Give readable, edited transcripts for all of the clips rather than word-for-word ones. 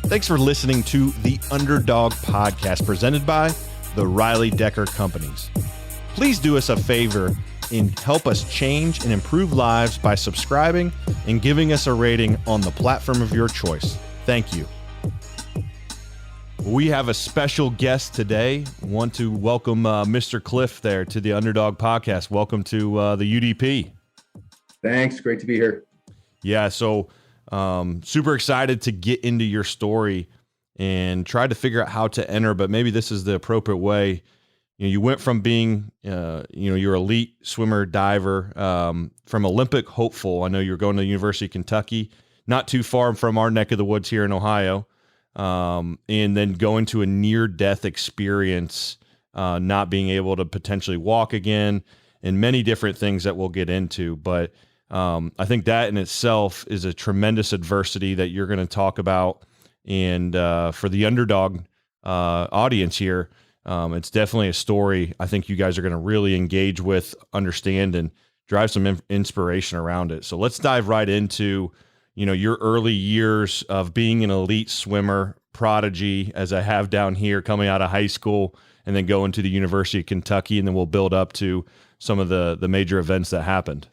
Thanks for listening to the Underdog podcast presented by the Riley Decker Companies. Please do us a favor and help us change and improve lives by subscribing and giving us a rating on the platform of your choice. Thank you. We have a special guest today. Want to welcome Mr. Cliff there to the Underdog podcast. Welcome to the UDP. Thanks. Great to be here. Yeah, so super excited to get into your story and try to figure out how to enter, but maybe this is the appropriate way. You went from being, your elite swimmer, diver, from Olympic hopeful. I know you're going to the University of Kentucky, not too far from our neck of the woods here in Ohio, and then going to a near-death experience, not being able to potentially walk again, and many different things that we'll get into. But I think that in itself is a tremendous adversity that you're going to talk about. And for the Underdog audience here, it's definitely a story I think you guys are going to really engage with, understand, and drive some inspiration around it. So let's dive right into, your early years of being an elite swimmer, prodigy, as I have down here, coming out of high school and then going to the University of Kentucky, and then we'll build up to some of the major events that happened.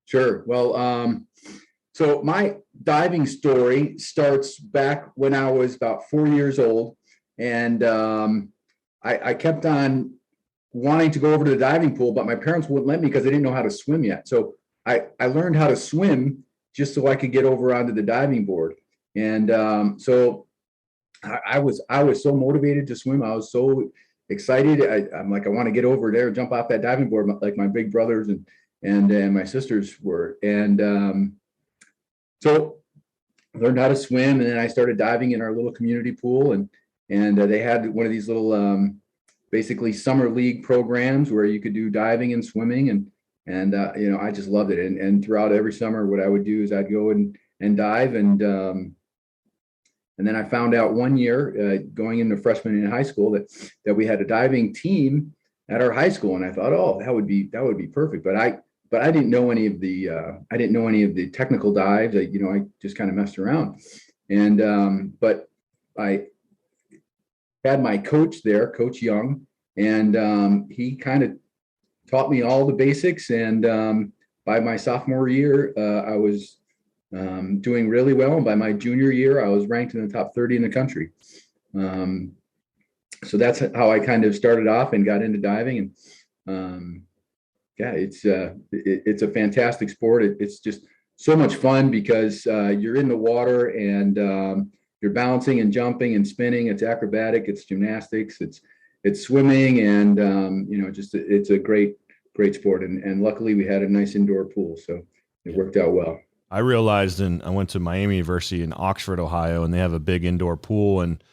Sure. Well, so my diving story starts back when I was about 4 years old. And I kept on wanting to go over to the diving pool, but my parents wouldn't let me because they didn't know how to swim yet. So I learned how to swim just so I could get over onto the diving board. And so I was so motivated to swim. I was so excited. I'm like, I want to get over there, jump off that diving board like my big brothers and my sisters were. And so I learned how to swim, and then I started diving in our little community pool, and they had one of these little basically summer league programs where you could do diving and swimming, and I just loved it. And throughout every summer, what I would do is I'd go and dive, and then I found out one year going into freshman in high school that we had a diving team at our high school, and I thought, oh, that would be perfect. But I didn't know any of the technical dives. I just kind of messed around, and but I had my coach there, Coach Young, and he kind of taught me all the basics. And by my sophomore year, I was doing really well, and by my junior year, I was ranked in the top 30 in the country. So that's how I kind of started off and got into diving. And it's a fantastic sport. It's just so much fun because you're in the water and you're bouncing and jumping and spinning. It's acrobatic, it's gymnastics, it's swimming, and it's a great sport. And luckily we had a nice indoor pool, so it worked out well. I realized, and I went to Miami University in Oxford, Ohio, and they have a big indoor pool. And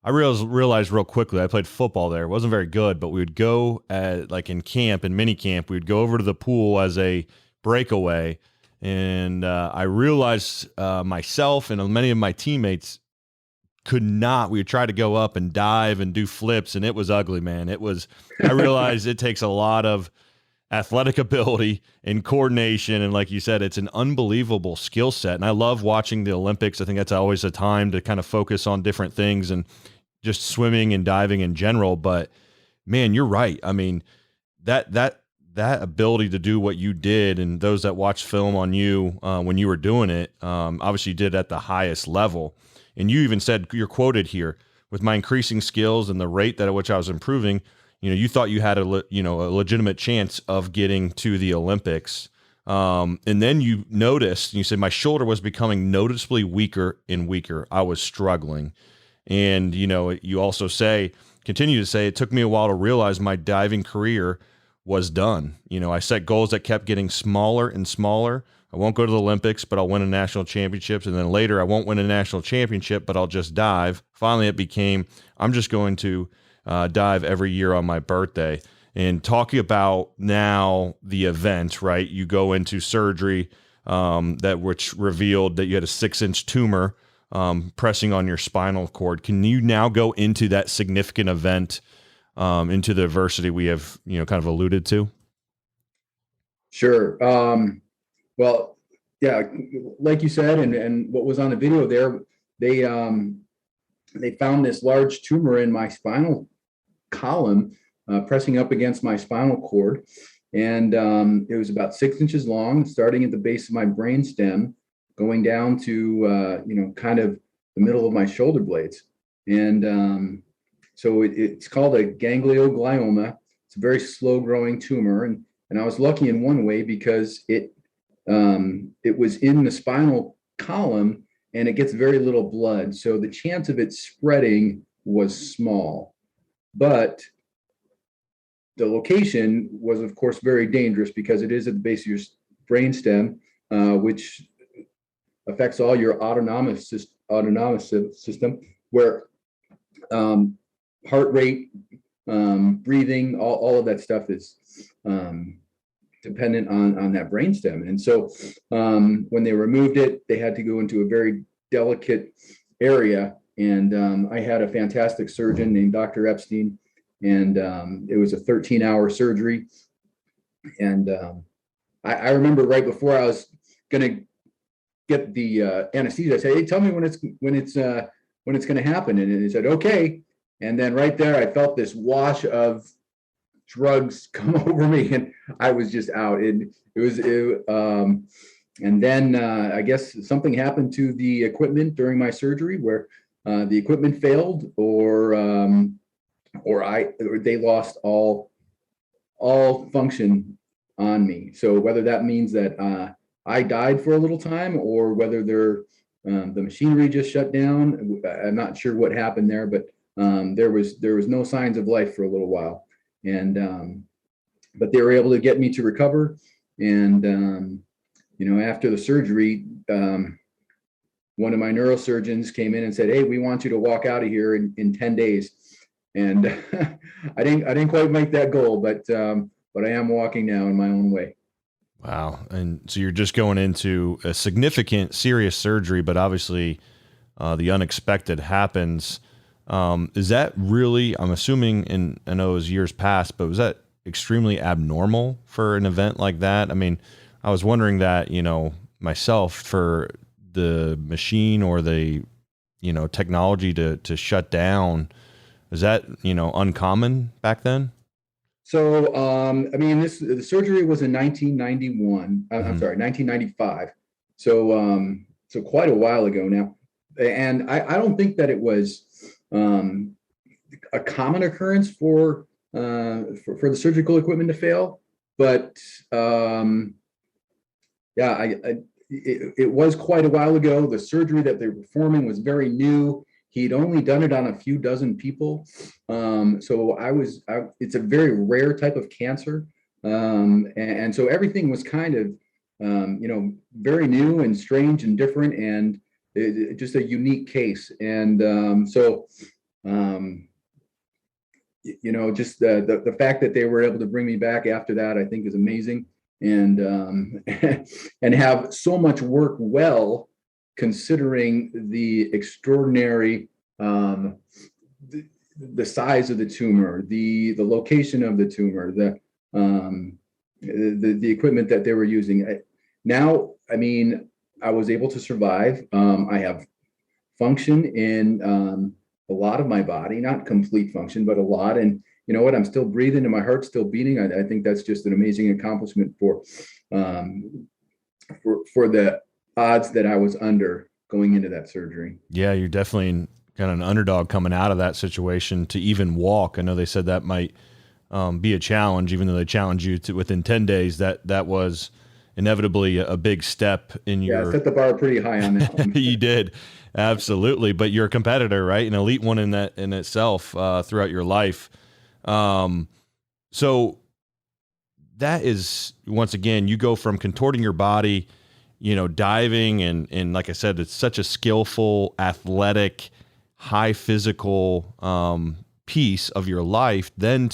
I realized real quickly, I played football there. It wasn't very good, but we would go in camp and mini camp, we would go over to the pool as a breakaway. And I realized myself and many of my teammates we would try to go up and dive and do flips, and it was ugly, man. I realized it takes a lot of athletic ability and coordination. And like you said, it's an unbelievable skill set. And I love watching the Olympics. I think that's always a time to kind of focus on different things and just swimming and diving in general. But man, you're right. I mean, that ability to do what you did, and those that watched film on you when you were doing it, obviously you did at the highest level. And you even said, you're quoted here, with my increasing skills and the rate at which I was improving, you thought you had a legitimate chance of getting to the Olympics. And then you noticed, and you said, my shoulder was becoming noticeably weaker and weaker. I was struggling. And, you also continue to say, it took me a while to realize my diving career was done. I set goals that kept getting smaller and smaller. I won't go to the Olympics, but I'll win a national championship. And then later I won't win a national championship, but I'll just dive. Finally, it became, I'm just going to dive every year on my birthday. And talking about now the event, right? You go into surgery which revealed that you had a 6-inch tumor pressing on your spinal cord. Can you now go into that significant event, into the adversity we have, kind of alluded to? Sure. Well, yeah, like you said, and what was on the video there, they found this large tumor in my spinal column, pressing up against my spinal cord. And it was about 6 inches long, starting at the base of my brainstem, going down to, kind of the middle of my shoulder blades. And so it's called a ganglioglioma. It's a very slow growing tumor. And I was lucky in one way because it was in the spinal column and it gets very little blood. So the chance of it spreading was small. But the location was, of course, very dangerous because it is at the base of your brainstem, which affects all your autonomic system, where heart rate, breathing, all of that stuff is dependent on that brainstem. And so when they removed it, they had to go into a very delicate area. And I had a fantastic surgeon named Dr. Epstein. And it was a 13-hour surgery. And I remember right before I was going to get the anesthesia, I said, "Hey, tell me when it's going to happen." And he said, "Okay." And then right there, I felt this wash of drugs come over me, and I was just out. And then I guess something happened to the equipment during my surgery, where the equipment failed, or they lost all function on me. So whether that means that I died for a little time, or whether the machinery just shut down, I'm not sure what happened there, but there was no signs of life for a little while. And but they were able to get me to recover. And after the surgery, one of my neurosurgeons came in and said, "Hey, we want you to walk out of here in 10 days." And I didn't quite make that goal, but I am walking now in my own way. Wow. And so you're just going into a significant, serious surgery, but obviously the unexpected happens. Is that really, I'm assuming, and I know it was years past, but was that extremely abnormal for an event like that? I mean, I was wondering that, myself, for the machine or the, technology to shut down. Is that, uncommon back then? So, the surgery was in 1991. I'm sorry, 1995. So quite a while ago now. And I don't think that it was a common occurrence for the surgical equipment to fail, but it was quite a while ago. The surgery that they were performing was very new. He'd only done it on a few dozen people. So it's a very rare type of cancer. And so everything was kind of, very new and strange and different, and just a unique case. And just the fact that they were able to bring me back after that, I think, is amazing. And and have so much work well, considering the extraordinary the size of the tumor, the location of the tumor, the equipment that they were using. Now, I was able to survive. I have function in a lot of my body, not complete function, but a lot. And you know what? I'm still breathing and my heart's still beating. I think that's just an amazing accomplishment for the odds that I was under going into that surgery. Yeah, you're definitely kind of an underdog coming out of that situation to even walk. I know they said that might be a challenge, even though they challenged you to within 10 days. That was inevitably a big step in your. Yeah, set the bar pretty high on that one. You did, absolutely. But you're a competitor, right? An elite one in itself throughout your life. So that is, once again, you go from contorting your body, diving and like I said, it's such a skillful, athletic, high physical piece of your life, then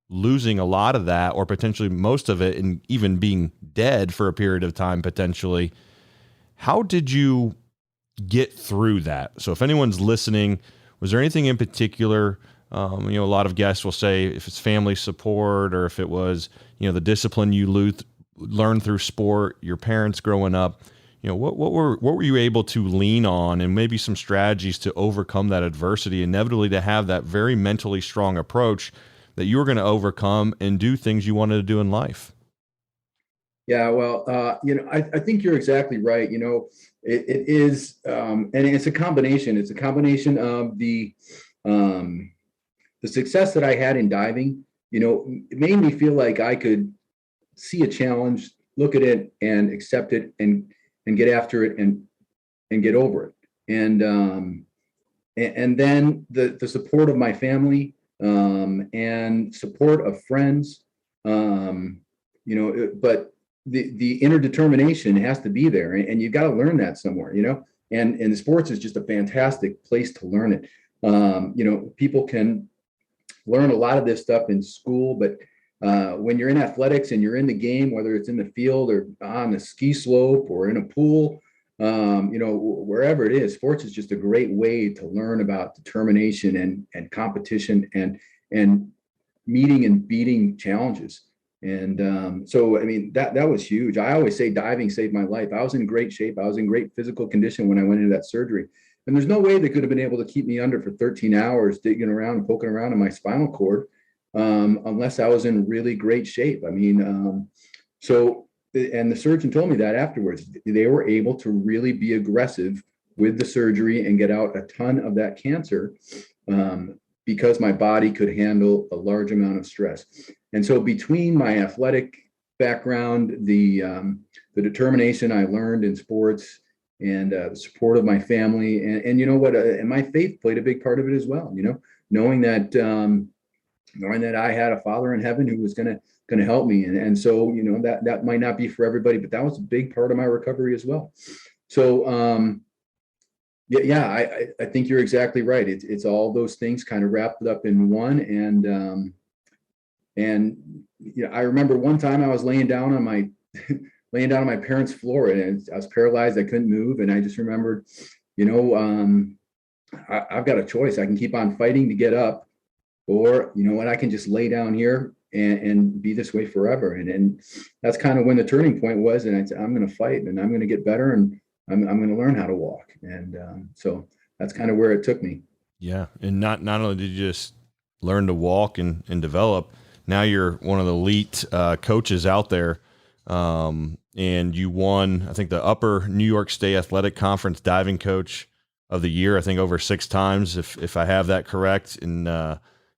losing a lot of that, or potentially most of it, and even being dead for a period of time potentially. How did you get through that? So if anyone's listening, was there anything in particular? A lot of guests will say if it's family support, or if it was, the discipline you learned through sport, your parents growing up. what were you able to lean on, and maybe some strategies to overcome that adversity, inevitably to have that very mentally strong approach that you were going to overcome and do things you wanted to do in life? Yeah, well, I think you're exactly right. It is, and it's a combination. It's a combination of the success that I had in diving. It made me feel like I could see a challenge, look at it, and accept it, and get after it, and get over it. And then the support of my family, and support of friends, but the inner determination has to be there, and you've got to learn that somewhere. And the sports is just a fantastic place to learn it. People can learn a lot of this stuff in school, but when you're in athletics and you're in the game, whether it's in the field or on a ski slope or in a pool, wherever it is, sports is just a great way to learn about determination and competition and meeting and beating challenges. And so, I mean, that was huge. I always say diving saved my life. I was in great shape. I was in great physical condition when I went into that surgery. And there's no way they could have been able to keep me under for 13 hours, digging around and poking around in my spinal cord, unless I was in really great shape. I mean, and the surgeon told me that afterwards, they were able to really be aggressive with the surgery and get out a ton of that cancer, because my body could handle a large amount of stress. And so between my athletic background, the determination I learned in sports, and the support of my family, and you know what, and my faith played a big part of it as well. Knowing that I had a Father in heaven who was going to help me, and so that might not be for everybody, but that was a big part of my recovery as well. So I think you're exactly right. It's all those things kind of wrapped up in one, and I remember one time I was laying down on my parents' floor, and I was paralyzed. I couldn't move. And I just remembered, I've got a choice. I can keep on fighting to get up, or, I can just lay down here and be this way forever. And that's kind of when the turning point was. And I said, I'm going to fight, and I'm going to get better, and I'm going to learn how to walk. And so that's kind of where it took me. Yeah. And not only did you just learn to walk and develop, now you're one of the elite coaches out there. And you won, I think, the Upper New York State Athletic Conference Diving Coach of the Year, I think over 6 times, if I have that correct. In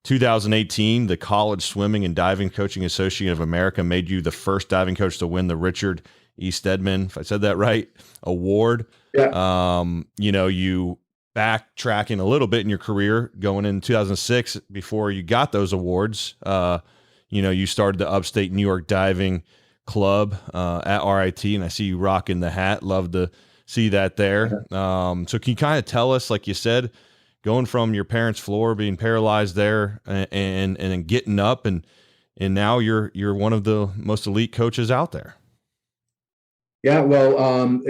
2018, the College Swimming and Diving Coaching Association of America made you the first diving coach to win the Richard E. Stedman, if I said that right, award. Yeah. You backtracking a little bit in your career, going in 2006, before you got those awards, you started the Upstate New York Diving Club at RIT, and I see you rocking the hat. Love to see that there. So can you kind of tell us, like you said, going from your parents' floor, being paralyzed there, and then getting up, and now you're one of the most elite coaches out there? Yeah, well,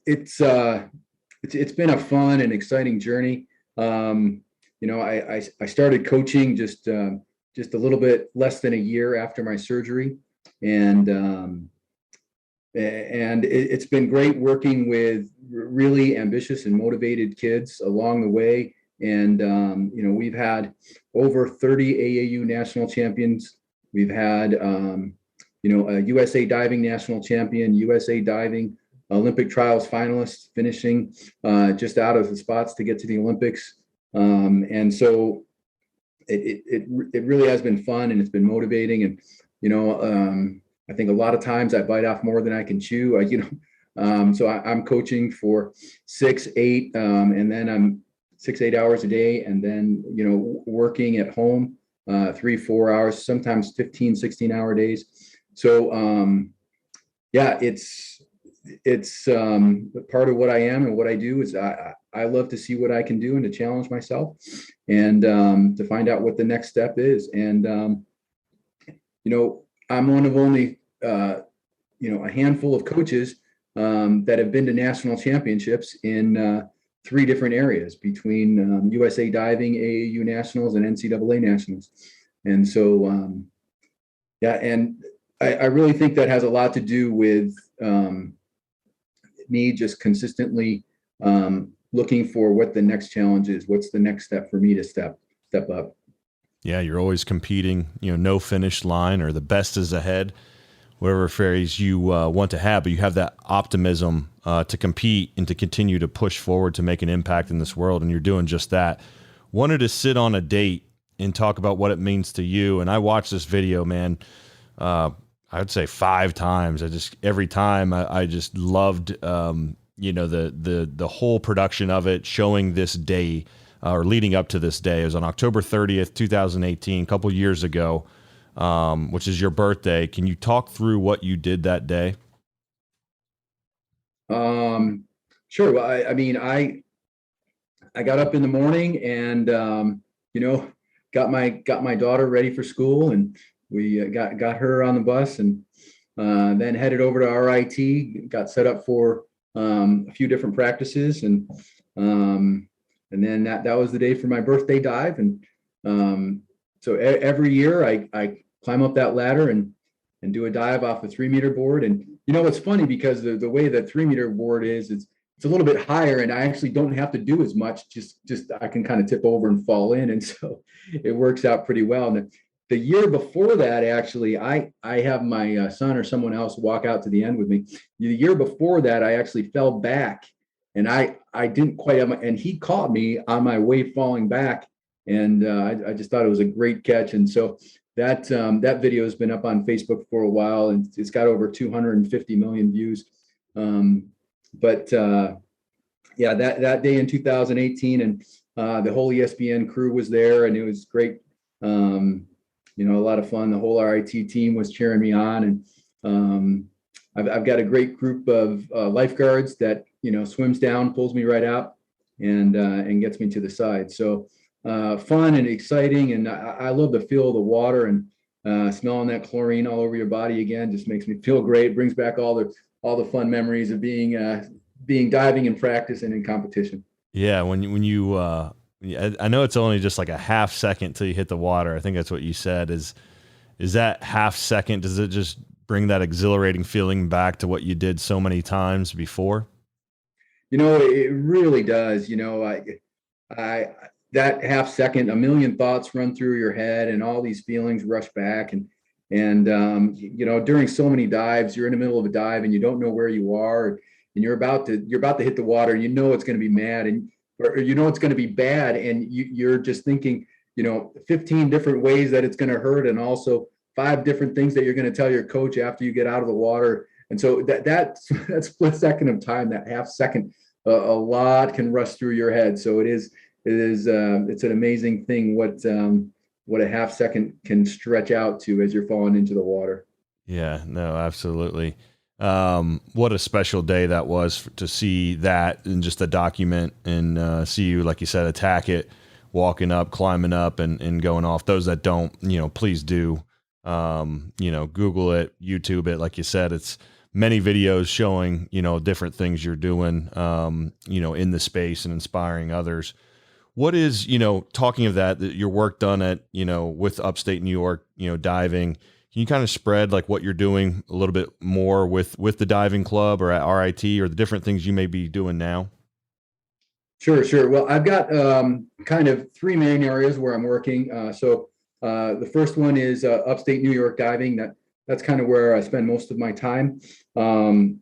it's been a fun and exciting journey. I started coaching just a little bit less than a year after my surgery, and it's been great working with really ambitious and motivated kids along the way. And we've had over 30 AAU national champions. We've had a USA Diving national champion, USA Diving Olympic trials finalists, finishing just out of the spots to get to the Olympics. And so it really has been fun, and it's been motivating. And I think a lot of times I bite off more than I can chew. So I'm coaching for 6, 8, and then I'm 6, 8 hours a day, and then working at home 3, 4 hours, sometimes 15, 16-hour days. So it's part of what I am and what I do. Is I love to see what I can do and to challenge myself, and to find out what the next step is. And I'm one of only a handful of coaches that have been to national championships in 3 different areas, between USA Diving, AAU nationals, and NCAA nationals. And so and I really think that has a lot to do with me just consistently looking for what the next challenge is. What's the next step for me to step up? Yeah, you're always competing, no finish line or the best is ahead, whatever phrase you want to have, but you have that optimism to compete and to continue to push forward to make an impact in this world. And you're doing just that. Wanted to sit on a date and talk about what it means to you. And I watched this video, man, I would say 5 times. Every time I just loved, the whole production of it, showing this day or leading up to this day. It was on October 30th, 2018, a couple years ago, which is your birthday. Can you talk through what you did that day? Sure. Well, I mean, I got up in the morning and, got my daughter ready for school, and we got her on the bus, and then headed over to RIT, got set up for a few different practices, and then that was the day for my birthday dive. And so every year I climb up that ladder and do a dive off a 3-meter board. And it's funny because the way the 3-meter board is, it's a little bit higher, and I actually don't have to do as much. Just I can kind of tip over and fall in, and so it works out pretty well. And the year before that, actually, I have my son or someone else walk out to the end with me. The year before that, I actually fell back, and I didn't quite have and he caught me on my way falling back, and I just thought it was a great catch. And so that video has been up on Facebook for a while, and it's got over 250 million views. Yeah, that day in 2018, and the whole ESPN crew was there, and it was great. A lot of fun. The whole RIT team was cheering me on, and I've got a great group of lifeguards that swims down, pulls me right out, and gets me to the side. So fun and exciting, and I love the feel of the water, and smelling that chlorine all over your body again just makes me feel great. It brings back all the fun memories of being diving in practice and in competition. Yeah, when you I know it's only just like a half second till you hit the water. I think that's what you said. Is that half second? Does it just bring that exhilarating feeling back to what you did so many times before? It really does. I that half second, a million thoughts run through your head, and all these feelings rush back. And during so many dives, you're in the middle of a dive and you don't know where you are, and you're about to hit the water. It's going to be mad, or it's going to be bad, and you're just thinking 15 different ways that it's going to hurt, and also 5 different things that you're going to tell your coach after you get out of the water. And so that split second of time, that half second, a lot can rush through your head. So it's an amazing thing what a half second can stretch out to as you're falling into the water. Yeah, no, absolutely. What a special day that was to see that, and just the document, and see you, like you said, attack it, walking up, climbing up, and going off. Those that don't, please do, Google it, YouTube it. Like you said, it's many videos showing, different things you're doing, in the space and inspiring others. What is, talking of that your work done at, with upstate New York, diving, can you kind of spread like what you're doing a little bit more with the diving club or at RIT, or the different things you may be doing now? Sure. Well, I've got kind of 3 main areas where I'm working. The first one is upstate New York diving. That's kind of where I spend most of my time. And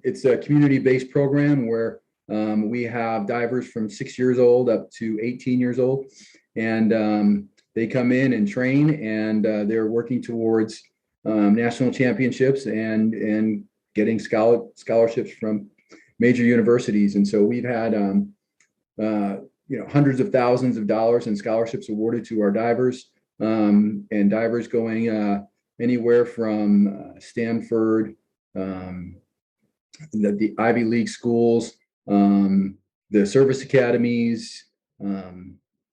it's a community-based program where we have divers from 6 years old up to 18 years old. And they come in and train, and they're working towards national championships and getting scholarships from major universities. And so we've had hundreds of thousands of dollars in scholarships awarded to our divers, and divers going anywhere from Stanford, the Ivy League schools, the service academies.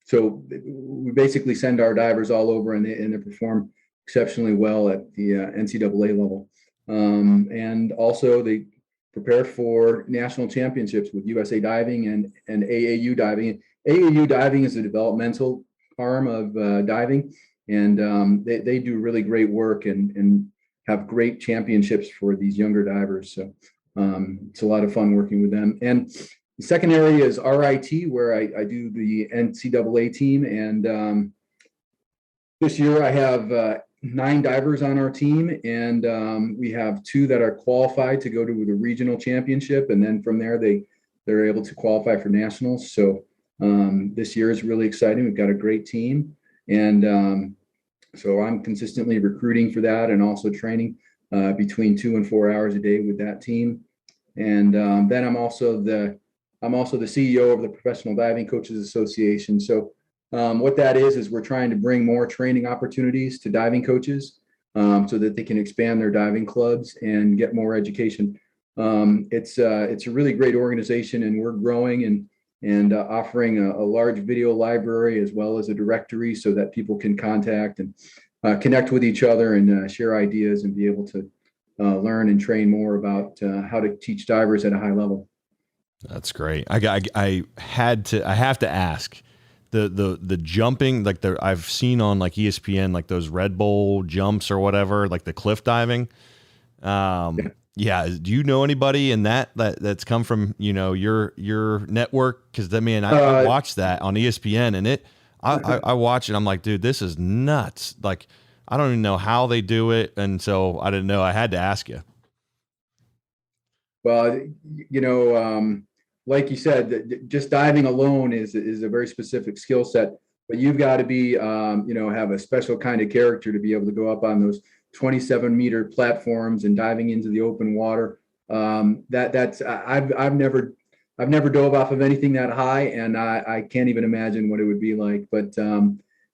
So we basically send our divers all over, and they perform exceptionally well at the NCAA level. And also they prepare for national championships with USA Diving and AAU Diving. AAU Diving is a developmental arm of diving, and they do really great work and have great championships for these younger divers. So it's a lot of fun working with them. And the second area is RIT, where I do the NCAA team. And this year I have 9 divers on our team, and we have 2 that are qualified to go to the regional championship. And then from there, they're able to qualify for nationals. So this year is really exciting. We've got a great team. And so I'm consistently recruiting for that and also training between 2 and 4 hours a day with that team. And then I'm also the CEO of the Professional Diving Coaches Association. So what that is we're trying to bring more training opportunities to diving coaches so that they can expand their diving clubs and get more education. It's a really great organization, and we're growing and offering a large video library as well as a directory so that people can contact and connect with each other and share ideas and be able to learn and train more about how to teach divers at a high level. That's great. I have to ask the jumping, like I've seen on like ESPN, like those Red Bull jumps or whatever, like the cliff diving. Yeah. Do you know anybody in that's come from, your network? Cause I watched that on ESPN, and I watch it. I'm like, dude, this is nuts. Like, I don't even know how they do it. And so I didn't know. I had to ask you. Well, like you said, just diving alone is a very specific skill set, but you've got to be, have a special kind of character to be able to go up on those 27-meter platforms and diving into the open water. I've never dove off of anything that high, and I can't even imagine what it would be like. But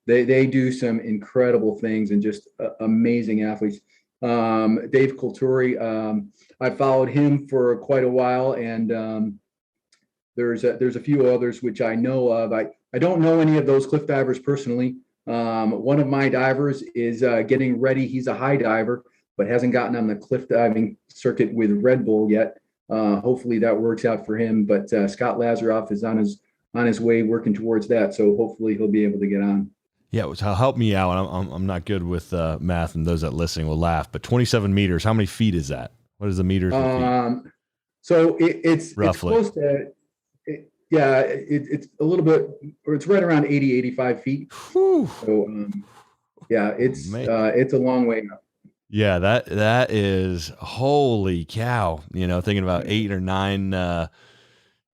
they do some incredible things and just amazing athletes. Dave Kulturi, I followed him for quite a while, and there's a few others which I know of. I don't know any of those cliff divers personally. One of my divers is getting ready. He's a high diver, but hasn't gotten on the cliff diving circuit with Red Bull yet. Hopefully that works out for him. But Scott Lazaroff is on his way working towards that. So hopefully he'll be able to get on. Yeah, so help me out. I'm not good with math, and those that listening will laugh. But 27 meters, how many feet is that? What is the meters? So it's roughly. It's close to. It's a little bit, or it's right around 85 feet. Whew. So, it's a long way up. Yeah, that is, holy cow. Thinking about 8 or 9,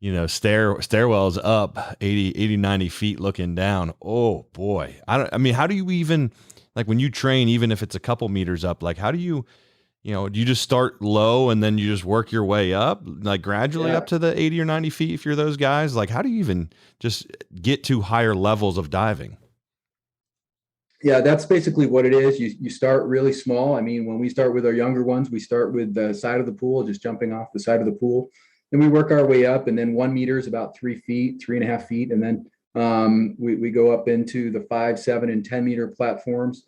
stairwells up 80, 90 feet looking down. Oh boy. How do you even, like when you train, even if it's a couple meters up, like how do you, do you just start low and then you just work your way up, like gradually up to the 80 or 90 feet if you're those guys? Like, how do you even just get to higher levels of diving? Yeah, that's basically what it is. You start really small. I mean, when we start with our younger ones, we start with the side of the pool, just jumping off the side of the pool. Then we work our way up, and then 1 meter is about 3 feet, 3.5 feet. And then we go up into the 5, 7, and 10 meter platforms.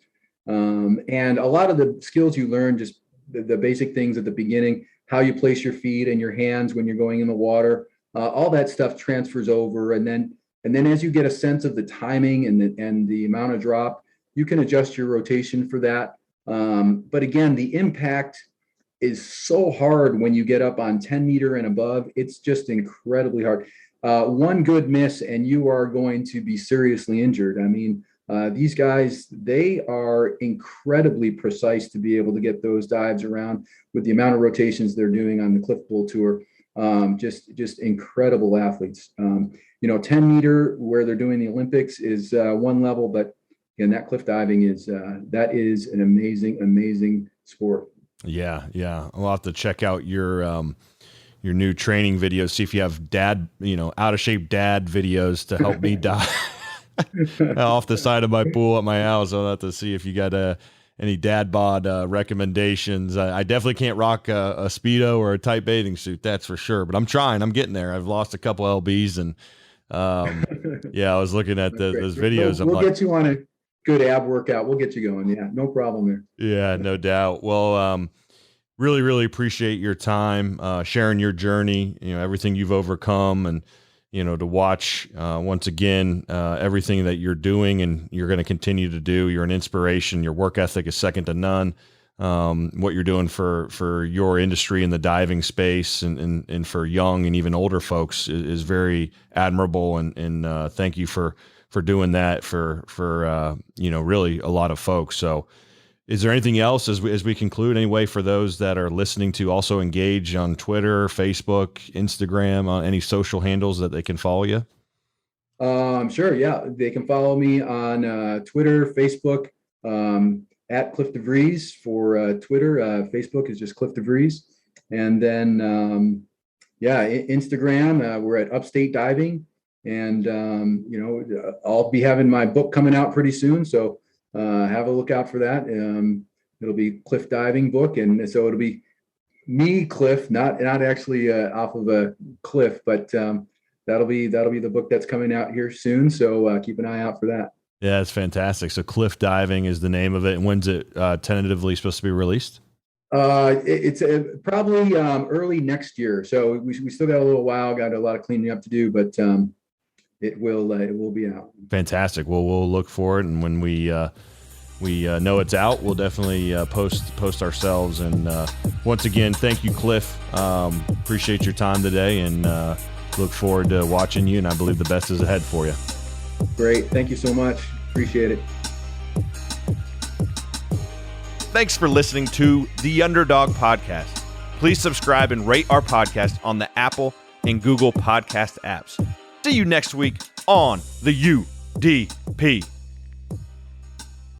And a lot of the skills you learn, just the basic things at the beginning, how you place your feet and your hands when you're going in the water, all that stuff transfers over. And then as you get a sense of the timing and the amount of drop, you can adjust your rotation for that. But again, the impact is so hard when you get up on 10 meter and above. It's just incredibly hard. One good miss and you are going to be seriously injured. I mean, these guys, they are incredibly precise to be able to get those dives around with the amount of rotations they're doing on the Cliff Bowl Tour. Just incredible athletes. 10 meter where they're doing the Olympics is one level, but again, that cliff diving is that is an amazing sport. Yeah. I'll have to check out your new training videos. See if you have out of shape dad videos to help me dive off the side of my pool at my house. I'll have to see if you got any dad bod recommendations. I definitely can't rock a Speedo or a tight bathing suit, that's for sure. But I'm trying. I'm getting there. I've lost a couple lbs, and I was looking at those videos. We'll get you on a good ab workout. We'll get you going. Yeah, no problem there. Yeah, no doubt. Well, really, really appreciate your time, sharing your journey, everything you've overcome, and, to watch, once again, everything that you're doing and you're going to continue to do. You're an inspiration. Your work ethic is second to none. what you're doing for your industry in the diving space and for young and even older folks is very admirable. And thank you for doing that for really a lot of folks. So is there anything else as we conclude anyway, for those that are listening to also engage on Twitter, Facebook, Instagram, on any social handles that they can follow you? Sure. Yeah. They can follow me on Twitter, Facebook, at Cliff Devries for Twitter. Facebook is just Cliff Devries. And then, Instagram, we're at Upstate Diving. And, I'll be having my book coming out pretty soon. So have a look out for that. It'll be Cliff Diving book. And so it'll be me, Cliff, not actually off of a cliff, but that'll be the book that's coming out here soon. So keep an eye out for that. Yeah, it's fantastic. So Cliff Diving is the name of it. And when's it tentatively supposed to be released? It's probably early next year. So we still got a little while, got a lot of cleaning up to do, but it will be out. Fantastic. Well, we'll look for it. And when we know it's out, we'll definitely post ourselves. And once again, thank you, Cliff. Appreciate your time today, and look forward to watching you. And I believe the best is ahead for you. Great. Thank you so much. Appreciate it. Thanks for listening to the Underdog Podcast. Please subscribe and rate our podcast on the Apple and Google podcast apps. See you next week on the UDP.